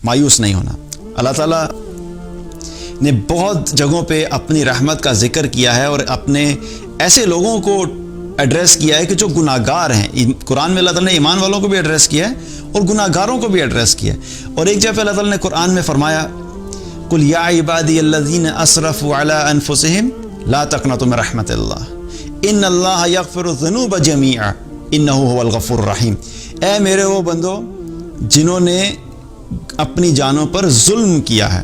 مایوس نہیں ہونا۔ اللہ تعالیٰ نے بہت جگہوں پہ اپنی رحمت کا ذکر کیا ہے اور اپنے ایسے لوگوں کو ایڈریس کیا ہے کہ جو گناہ گار ہیں۔ قرآن میں اللہ تعالیٰ نے ایمان والوں کو بھی ایڈریس کیا ہے اور گناہ گاروں کو بھی ایڈریس کیا ہے۔ اور ایک جگہ پہ اللہ تعالیٰ نے قرآن میں فرمایا قُلْ يَا عِبَادِيَ الَّذِينَ أَسْرَفُوا عَلَىٰ أَنفُسِهِمْ لَا تَقْنَطُوا مِن رَحْمَةِ اللَّهِ إِنَّ اللَّهَ يَغْفِرُ الذُّنُوبَ جَمِيعًا إِنَّهُ هُوَ الْغَفُورُ الرَّحِيمُ۔ اے میرے وہ بندو جنہوں نے اپنی جانوں پر ظلم کیا ہے،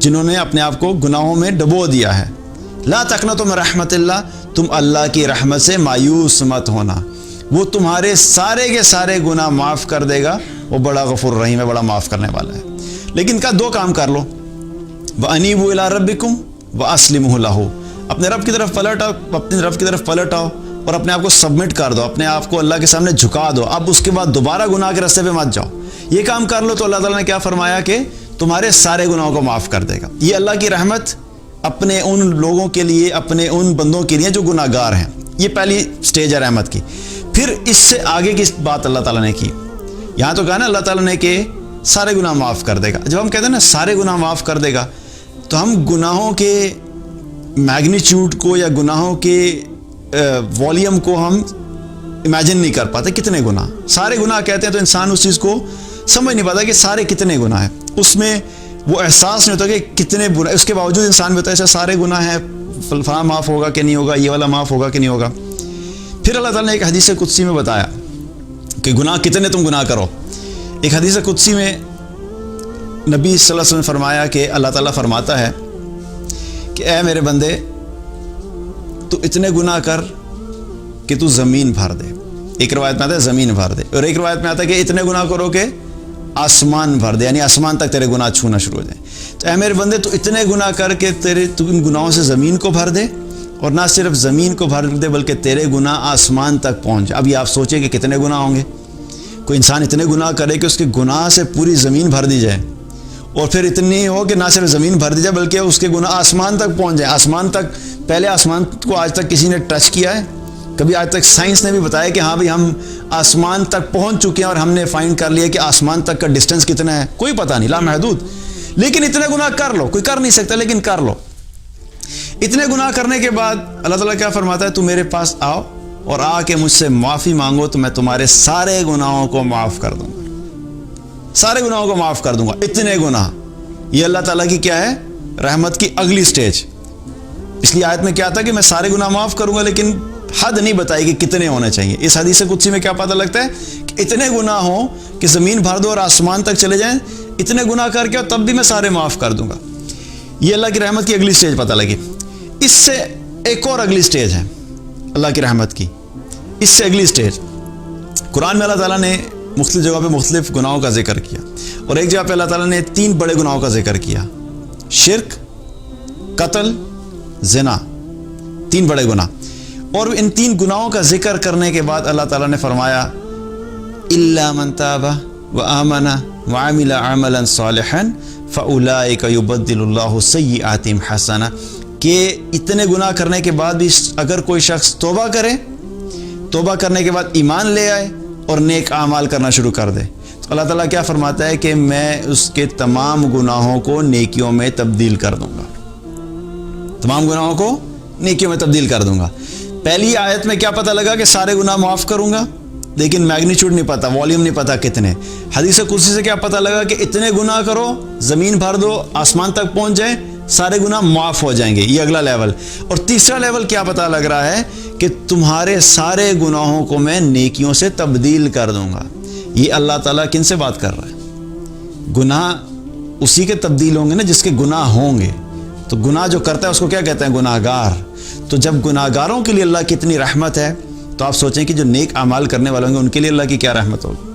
جنہوں نے اپنے آپ کو گناہوں میں ڈبو دیا ہے، لا تقنطوا من رحمت اللہ، تم اللہ کی رحمت سے مایوس مت ہونا، وہ تمہارے سارے کے سارے گناہ معاف کر دے گا، وہ بڑا غفور رحیم ہے، بڑا معاف کرنے والا ہے۔ لیکن کا دو کام کر لو، وَأَنِيبُوا إِلَىٰ رَبِّكُمْ وَأَسْلِمُوا لَهُ، اپنے رب کی طرف پلٹ آؤ، اپنے رب کی طرف پلٹ آؤ اور اپنے آپ کو سبمٹ کر دو، اپنے آپ کو اللہ کے سامنے جھکا دو، اب اس کے بعد دوبارہ گناہ کے راستے پہ مت جاؤ۔ یہ کام کر لو تو اللہ تعالیٰ نے کیا فرمایا کہ تمہارے سارے گناہوں کو معاف کر دے گا۔ یہ اللہ کی رحمت اپنے ان لوگوں کے لیے، اپنے ان بندوں کے لیے جو گناہ گار ہیں، یہ پہلی سٹیج ہے رحمت کی۔ پھر اس سے آگے کی بات اللہ تعالیٰ نے کی، یہاں تو کہا نا اللہ تعالیٰ نے کہ سارے گناہ معاف کر دے گا۔ جب ہم کہتے ہیں نا سارے گناہ معاف کر دے گا، تو ہم گناہوں کے میگنیچیوڈ کو یا گناہوں کے والیوم کو ہم امیجن نہیں کر پاتے، کتنے گناہ، سارے گناہ کہتے ہیں تو انسان اس چیز کو سمجھ نہیں پاتا کہ سارے کتنے گناہ ہیں، اس میں وہ احساس نہیں ہوتا کہ کتنے برا، اس کے باوجود انسان بتا ایسا سارے گناہ ہیں، فلاں معاف ہوگا کہ نہیں ہوگا، یہ والا معاف ہوگا کہ نہیں ہوگا۔ پھر اللہ تعالیٰ نے ایک حدیث قدسی میں بتایا کہ گناہ کتنے تم گناہ کرو۔ ایک حدیث قدسی میں نبی صلی اللہ علیہ وسلم نے فرمایا کہ اللہ تعالیٰ فرماتا ہے کہ اے میرے بندے تو اتنے گناہ کر کہ تو زمین بھر دے، ایک روایت میں آتا ہے زمین بھر دے، اور ایک روایت میں آتا ہے کہ اتنے گناہ کرو کہ آسمان بھر دے، یعنی آسمان تک تیرے گناہ چھونا شروع ہو جائیں۔ تو اے میرے بندے تو اتنے گناہ کر کے تو ان گناہوں سے زمین کو بھر دے، اور نہ صرف زمین کو بھر دے بلکہ تیرے گناہ آسمان تک پہنچ جائے۔ اب یہ آپ سوچیں کہ کتنے گناہ ہوں گے، کوئی انسان اتنے گناہ کرے کہ اس کے گناہ سے پوری زمین بھر دی جائے، اور پھر اتنی ہو کہ نہ صرف زمین بھر دی جائے بلکہ اس کے گناہ آسمان تک پہنچ جائے۔ آسمان تک، پہلے آسمان کو آج تک کسی نے ٹچ کیا ہے؟ کبھی آج تک سائنس نے بھی بتایا کہ ہاں بھئی ہم آسمان تک پہنچ چکے ہیں اور ہم نے فائنڈ کر لیا کہ آسمان تک کا ڈسٹینس کتنا ہے؟ کوئی پتہ نہیں، لامحدود۔ لیکن اتنے گناہ کر لو، کوئی کر نہیں سکتا لیکن کر لو۔ اتنے گناہ کرنے کے بعد اللہ تعالیٰ کیا فرماتا ہے؟ تو میرے پاس آؤ اور آ کے مجھ سے معافی مانگو تو میں تمہارے سارے گناہوں کو معاف کر دوں گا، سارے گناہوں کو معاف کر دوں گا۔ اتنے گناہ، یہ اللہ تعالیٰ کی کیا ہے؟ رحمت کی اگلی سٹیج۔ اس لیے آیت میں کیا تھا کہ میں سارے گناہ معاف کروں گا، لیکن حد نہیں بتائی کہ کتنے ہونے چاہیے۔ اس حدیث قدسی میں کیا پتہ لگتا ہے کہ اتنے گناہ ہوں کہ زمین بھر دو اور آسمان تک چلے جائیں، اتنے گناہ کر کے اور تب بھی میں سارے معاف کر دوں گا۔ یہ اللہ کی رحمت کی اگلی سٹیج پتہ لگی۔ اس سے ایک اور اگلی سٹیج ہے اللہ کی رحمت کی، اس سے اگلی سٹیج قرآن میں اللہ تعالیٰ نے مختلف جگہوں پہ مختلف گناہوں کا ذکر کیا، اور ایک جگہ پہ اللہ تعالیٰ نے 3 بڑے گناہوں کا ذکر کیا، شرک، قتل، زنا، 3 بڑے گناہ۔ اور ان 3 گناہوں کا ذکر کرنے کے بعد اللہ تعالیٰ نے فرمایا الا من تاب وآمن وعمل عملا صالحا فاولئک یبدل اللہ سیئاتہم حسنات، کہ اتنے گناہ کرنے کے بعد بھی اگر کوئی شخص توبہ کرے، توبہ کرنے کے بعد ایمان لے آئے اور نیک اعمال کرنا شروع کر دے، تو اللہ تعالیٰ کیا فرماتا ہے کہ میں اس کے تمام گناہوں کو نیکیوں میں تبدیل کر دوں گا، تمام گناہوں کو نیکیوں میں تبدیل کر دوں گا۔ پہلی آیت میں کیا پتہ لگا کہ سارے گناہ معاف کروں گا، لیکن میگنیچیوڈ نہیں پتہ، والیوم نہیں پتہ کتنے۔ حدیث قدسی سے کیا پتہ لگا کہ اتنے گناہ کرو، زمین بھر دو، آسمان تک پہنچ جائیں، سارے گناہ معاف ہو جائیں گے، یہ اگلا لیول۔ اور تیسرا لیول کیا پتہ لگ رہا ہے کہ تمہارے سارے گناہوں کو میں نیکیوں سے تبدیل کر دوں گا۔ یہ اللہ تعالیٰ کن سے بات کر رہا ہے؟ گناہ اسی کے تبدیل ہوں گے نا جس کے گناہ ہوں گے، تو گناہ جو کرتا ہے اس کو کیا کہتے ہیں؟ گناہ گار۔ تو جب گناہ گاروں کے لیے اللہ کی اتنی رحمت ہے تو آپ سوچیں کہ جو نیک اعمال کرنے والے ہوں گے ان کے لیے اللہ کی کیا رحمت ہوگی۔